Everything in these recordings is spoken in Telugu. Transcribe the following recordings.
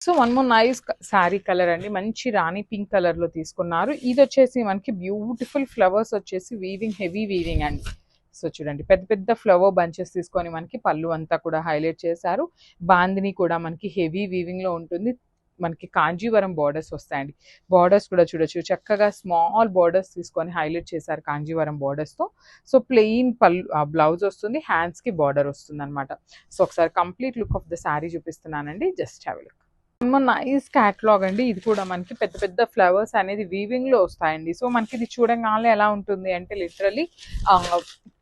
So one more nice sari colour అండి, మంచి రాణి పింక్ కలర్ లో తీసుకున్నారు. ఇది వచ్చేసి మనకి బ్యూటిఫుల్ ఫ్లవర్స్ వచ్చేసి వీవింగ్, హెవీ వీవింగ్ అండి. సో చూడండి పెద్ద పెద్ద ఫ్లవర్ బంచెస్ తీసుకొని మనకి పళ్ళు అంతా కూడా హైలైట్ చేశారు. బాందిని కూడా మనకి హెవీ వీవింగ్ లో ఉంటుంది. మనకి కాంజీవరం బార్డర్స్ వస్తాయండి. బార్డర్స్ కూడా చూడొచ్చు, చక్కగా స్మాల్ బార్డర్స్ తీసుకొని హైలైట్ చేశారు కాంజీవరం బార్డర్స్ తో. సో ప్లెయిన్ పళ్ళు బ్లౌజ్ వస్తుంది, హ్యాండ్స్ కి బార్డర్ వస్తుంది అనమాట. సో ఒకసారి complete look of the sari చూపిస్తున్నానండి, just have a look. Nice catalogue అండి. ఇది కూడా మనకి పెద్ద పెద్ద ఫ్లవర్స్ అనేది వీవింగ్ లో వస్తాయండి. సో మనకి ఇది చూడగానే ఎలా ఉంటుంది అంటే లిటరలీ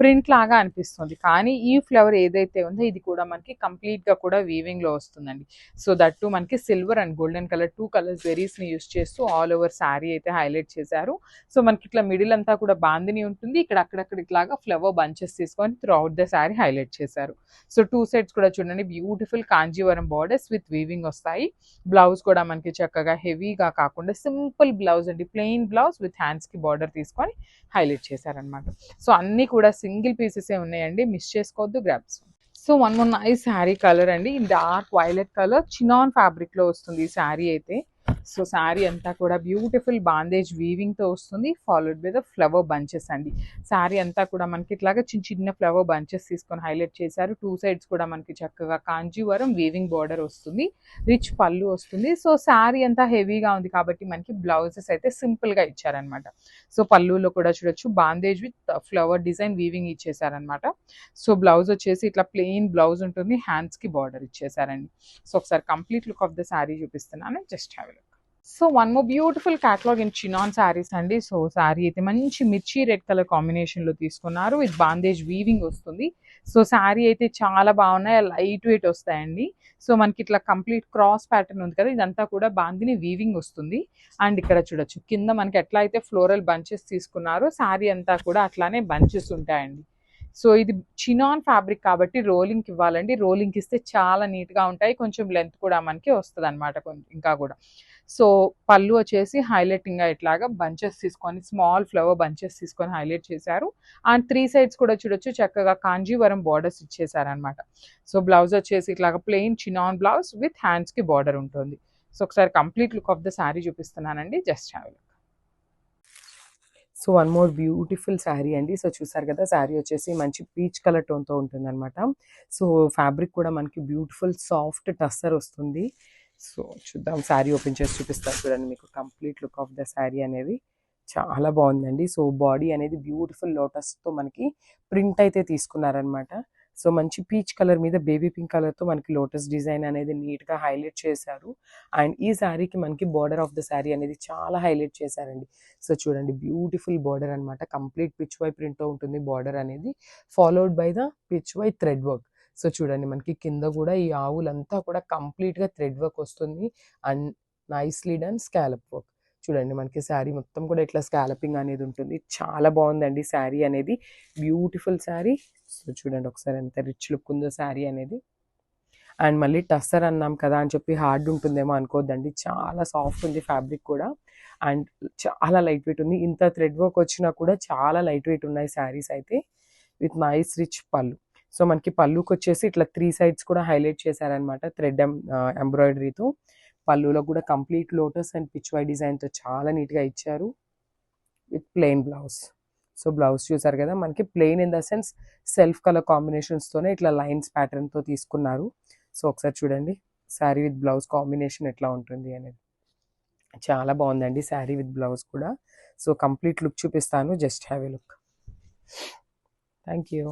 ప్రింట్ లాగా అనిపిస్తుంది. కానీ ఈ ఫ్లవర్ ఏదైతే ఉందో ఇది కూడా మనకి కంప్లీట్ గా కూడా వీవింగ్ లో వస్తుందండి. సో దట్ టు మనకి silver and golden colour, 2 colours varies ని యూస్ చేస్తూ ఆల్ ఓవర్ శారీ అయితే హైలైట్ చేశారు. సో మనకి ఇట్లా మిడిల్ అంతా కూడా బాందిని ఉంటుంది. ఇక్కడ అక్కడక్కడ ఇట్లాగా ఫ్లవర్ బంచెస్ తీసుకొని throughout the sari highlight చేశారు. సో 2 సైడ్స్ కూడా చూడండి beautiful Kanjeevaram borders with weaving వస్తాయి. బ్లౌజ్ కూడా మనకి చక్కగా హెవీగా కాకుండా సింపుల్ బ్లౌజ్ అండి, ప్లెయిన్ బ్లౌజ్ విత్ హ్యాండ్స్ కి బార్డర్ తీసుకొని హైలైట్ చేశారనమాట. సో అన్ని కూడా సింగిల్ పీసెస్ ఉన్నాయండి, మిస్ చేసుకోవద్దు, grabs. So one more nice sari colour అండి, dark violet colour chinon fabric లో వస్తుంది ఈ శారీ అయితే. సో శారీ అంతా కూడా బ్యూటిఫుల్ బాందేజ్ వీవింగ్ తో వస్తుంది, followed by the flower bunches అండి. శారీ అంతా కూడా మనకి ఇట్లాగా చిన్న చిన్న ఫ్లవర్ బంచెస్ తీసుకొని హైలైట్ చేశారు. 2 సైడ్స్ కూడా మనకి చక్కగా కాంజీవరం వీవింగ్ బార్డర్ వస్తుంది, రిచ్ పళ్ళు వస్తుంది. సో శారీ అంతా హెవీగా ఉంది కాబట్టి మనకి బ్లౌజెస్ అయితే సింపుల్ గా ఇచ్చారనమాట. సో పళ్ళులో కూడా చూడొచ్చు bandhej with flower design weaving ఇచ్చేసారనమాట. సో బ్లౌజ్ వచ్చేసి ఇట్లా ప్లెయిన్ బ్లౌజ్ ఉంటుంది, హ్యాండ్స్ కి బార్డర్ ఇచ్చేసారండి. సో ఒకసారి complete look of the sari చూపిస్తున్నాను, just have a look. So one more beautiful catalogue in chinon saris అండి. సో శారీ అయితే మంచి మిర్చి రెడ్ కలర్ కాంబినేషన్ లో తీసుకున్నారు, విత్ బాందేజ్ వీవింగ్ వస్తుంది. సో శారీ అయితే చాలా బాగున్నాయి, లైట్ వెయిట్ వస్తాయండి. సో మనకి ఇట్లా కంప్లీట్ క్రాస్ ప్యాటర్న్ ఉంది కదా, ఇదంతా కూడా బాందిని వీవింగ్ వస్తుంది. అండ్ ఇక్కడ చూడొచ్చు కింద మనకి ఎట్లా అయితే ఫ్లోరల్ బంచెస్ తీసుకున్నారో శారీ అంతా కూడా అట్లానే బంచెస్ ఉంటాయండి. సో ఇది చినాన్ ఫ్యాబ్రిక్ కాబట్టి రోలింగ్కి ఇవ్వాలండి, రోలింగ్కి ఇస్తే చాలా నీట్గా ఉంటాయి, కొంచెం లెంత్ కూడా మనకి వస్తుంది అనమాట కొంచెం ఇంకా కూడా. సో పళ్ళు వచ్చేసి హైలైటింగ్గా ఇట్లాగా బంచెస్ తీసుకొని స్మాల్ ఫ్లవర్ బంచెస్ తీసుకొని హైలైట్ చేశారు. అండ్ 3 సైడ్స్ కూడా చూడొచ్చు చక్కగా కాంజీవరం బార్డర్స్ ఇచ్చేసారనమాట. సో బ్లౌజ్ వచ్చేసి ఇట్లాగా ప్లెయిన్ చినాన్ బ్లౌజ్ విత్ హ్యాండ్స్కి బార్డర్ ఉంటుంది. సో ఒకసారి complete look of the sari చూపిస్తున్నానండి, just have a look. So one more beautiful sari అండి. సో చూసారు కదా, శారీ వచ్చేసి మంచి పీచ్ కలర్ టోన్తో ఉంటుంది అనమాట. సో ఫ్యాబ్రిక్ కూడా మనకి బ్యూటిఫుల్ సాఫ్ట్ టస్సర్ వస్తుంది. సో చూద్దాం, శారీ ఓపెన్ చేసి చూపిస్తారు చూడండి మీకు complete look of the sari అనేది. చాలా బాగుందండి. సో బాడీ అనేది బ్యూటిఫుల్ లోటస్తో మనకి ప్రింట్ అయితే తీసుకున్నారనమాట. సో మంచి పీచ్ కలర్ మీద బేబీ పింక్ కలర్తో మనకి లోటస్ డిజైన్ అనేది నీట్గా హైలైట్ చేశారు. అండ్ ఈ శారీకి మనకి బార్డర్ ఆఫ్ ద శారీ అనేది చాలా హైలైట్ చేశారండి. సో చూడండి బ్యూటిఫుల్ బార్డర్ అనమాట, కంప్లీట్ పిచ్ వై ప్రింట్తో ఉంటుంది బార్డర్ అనేది, followed by the Pichwai thread work. So చూడండి మనకి కింద కూడా ఈ ఆవులంతా కూడా కంప్లీట్గా థ్రెడ్ వర్క్ వస్తుంది and nicely done scallop work. చూడండి మనకి శారీ మొత్తం కూడా ఇట్లా స్కాలపింగ్ అనేది ఉంటుంది, చాలా బాగుందండి శారీ అనేది, బ్యూటిఫుల్ శారీ. సో చూడండి ఒకసారి ఎంత రిచ్ లుక్ ఉందో శారీ అనేది. అండ్ మళ్ళీ టస్సర్ అన్నాం కదా అని చెప్పి హార్డ్ ఉంటుందేమో అనుకోవద్దండి, చాలా సాఫ్ట్ ఉంది ఫ్యాబ్రిక్ కూడా. అండ్ చాలా లైట్ వెయిట్ ఉంది, ఇంత థ్రెడ్ వర్క్ వచ్చినా కూడా చాలా లైట్ వెయిట్ ఉన్నాయి శారీస్ అయితే, విత్ నైస్ రిచ్ పళ్ళు. సో మనకి పళ్ళుకి వచ్చేసి ఇట్లా 3 సైడ్స్ కూడా హైలైట్ చేశారనమాట థ్రెడ్ ఎంబ్రాయిడరీతో. పళ్ళులో కూడా complete lotus and Pichwai డిజైన్తో చాలా నీట్గా ఇచ్చారు, with plain blouse. So blouse చూసారు కదా, మనకి plain in the sense self colour కాంబినేషన్స్తోనే ఇట్లా లైన్స్ ప్యాటర్న్తో తీసుకున్నారు. సో ఒకసారి చూడండి శారీ విత్ బ్లౌజ్ కాంబినేషన్ ఎట్లా ఉంటుంది అనేది, చాలా బాగుందండి శారీ విత్ బ్లౌజ్ కూడా. సో కంప్లీట్ లుక్ చూపిస్తాను, just have a look. Thank you.